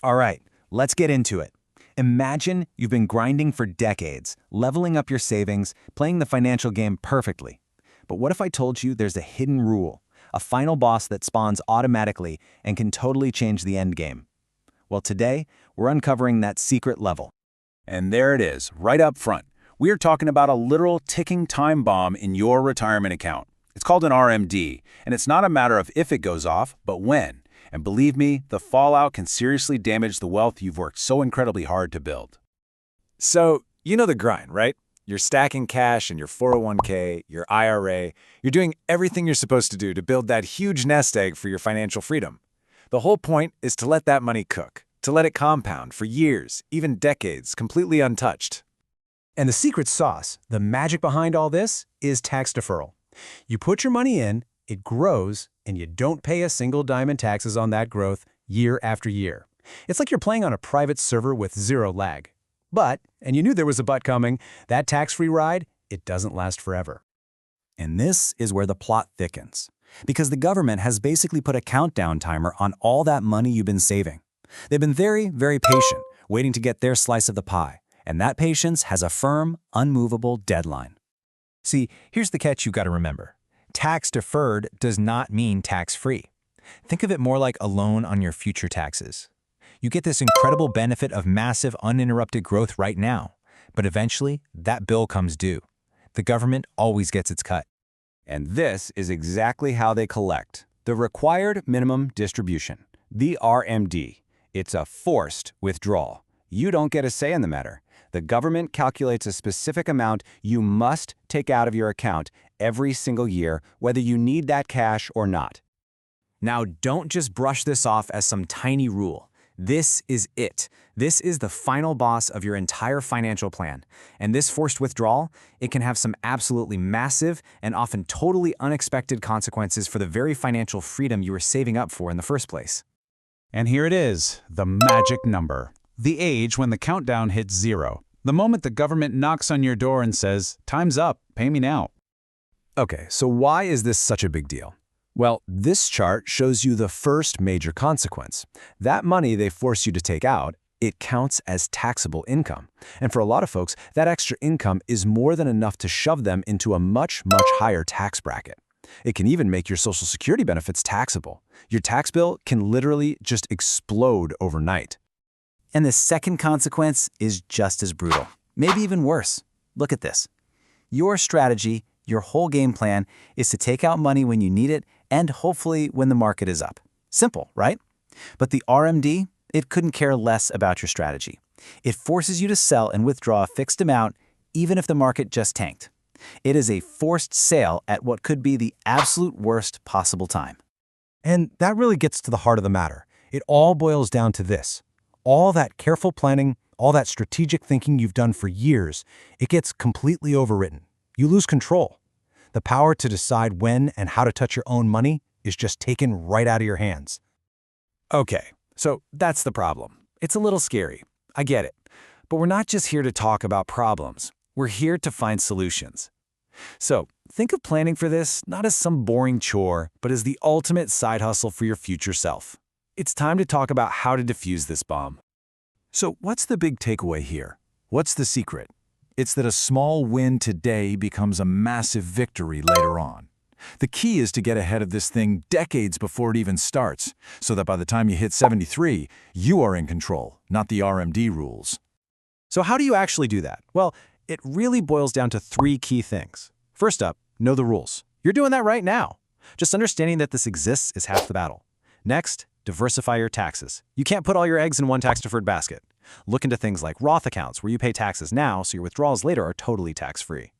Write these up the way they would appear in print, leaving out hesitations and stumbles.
All right, let's get into it. Imagine you've been grinding for decades, leveling up your savings, playing the financial game perfectly. But what if I told you there's a hidden rule, a final boss that spawns automatically and can totally change the end game? Well, today, we're uncovering that secret level. And there it is, right up front. We are talking about a literal ticking time bomb in your retirement account. It's called an RMD, and it's not a matter of if it goes off, but when. And believe me, the fallout can seriously damage the wealth you've worked so incredibly hard to build. So, you know the grind, right? You're stacking cash in your 401k, your IRA. You're doing everything you're supposed to do to build that huge nest egg for your financial freedom. The whole point is to let that money cook, to let it compound for years, even decades, completely untouched. And the secret sauce, the magic behind all this, is tax deferral. You put your money in, it grows, and you don't pay a single dime in taxes on that growth year after year. It's like you're playing on a private server with zero lag. But, and you knew there was a but coming, that tax-free ride, it doesn't last forever. And this is where the plot thickens. Because the government has basically put a countdown timer on all that money you've been saving. They've been very, very patient, waiting to get their slice of the pie. And that patience has a firm, unmovable deadline. See, here's the catch you've got to remember. Tax-deferred does not mean tax-free. Think of it more like a loan on your future taxes. You get this incredible benefit of massive uninterrupted growth right now, but eventually that bill comes due. The government always gets its cut. And this is exactly how they collect. The required minimum distribution, the RMD. It's a forced withdrawal. You don't get a say in the matter. The government calculates a specific amount you must take out of your account every single year, whether you need that cash or not. Now, don't just brush this off as some tiny rule. This is it. This is the final boss of your entire financial plan. And this forced withdrawal, it can have some absolutely massive and often totally unexpected consequences for the very financial freedom you were saving up for in the first place. And here it is, the magic number. The age when the countdown hits 0. The moment the government knocks on your door and says, "Time's up, pay me now." Okay, so why is this such a big deal? Well, this chart shows you the first major consequence. That money they force you to take out, it counts as taxable income. And for a lot of folks, that extra income is more than enough to shove them into a much, much higher tax bracket. It can even make your Social Security benefits taxable. Your tax bill can literally just explode overnight. And the second consequence is just as brutal, maybe even worse. Look at this. Your strategy, your whole game plan, is to take out money when you need it and hopefully when the market is up. Simple, right? But the RMD, it couldn't care less about your strategy. It forces you to sell and withdraw a fixed amount even if the market just tanked. It is a forced sale at what could be the absolute worst possible time. And that really gets to the heart of the matter. It all boils down to this. All that careful planning, all that strategic thinking you've done for years, it gets completely overwritten. You lose control. The power to decide when and how to touch your own money is just taken right out of your hands. Okay, so that's the problem. It's a little scary. I get it. But we're not just here to talk about problems. We're here to find solutions. So think of planning for this not as some boring chore, but as the ultimate side hustle for your future self. It's time to talk about how to defuse this bomb. So what's the big takeaway here? What's the secret? It's that a small win today becomes a massive victory later on. The key is to get ahead of this thing decades before it even starts, so that by the time you hit 73, you are in control, not the RMD rules. So how do you actually do that? Well, it really boils down to 3 key things. First up, know the rules. You're doing that right now. Just understanding that this exists is half the battle. Next, diversify your taxes. You can't put all your eggs in one tax-deferred basket. Look into things like Roth accounts where you pay taxes now so your withdrawals later are totally tax-free.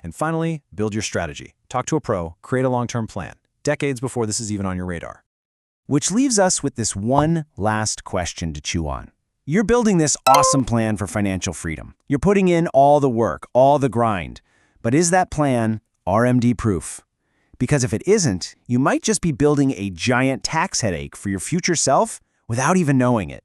And finally, build your strategy. Talk to a pro, create a long-term plan, decades before this is even on your radar. Which leaves us with this one last question to chew on. You're building this awesome plan for financial freedom. You're putting in all the work, all the grind. But is that plan RMD proof? Because if it isn't, you might just be building a giant tax headache for your future self without even knowing it.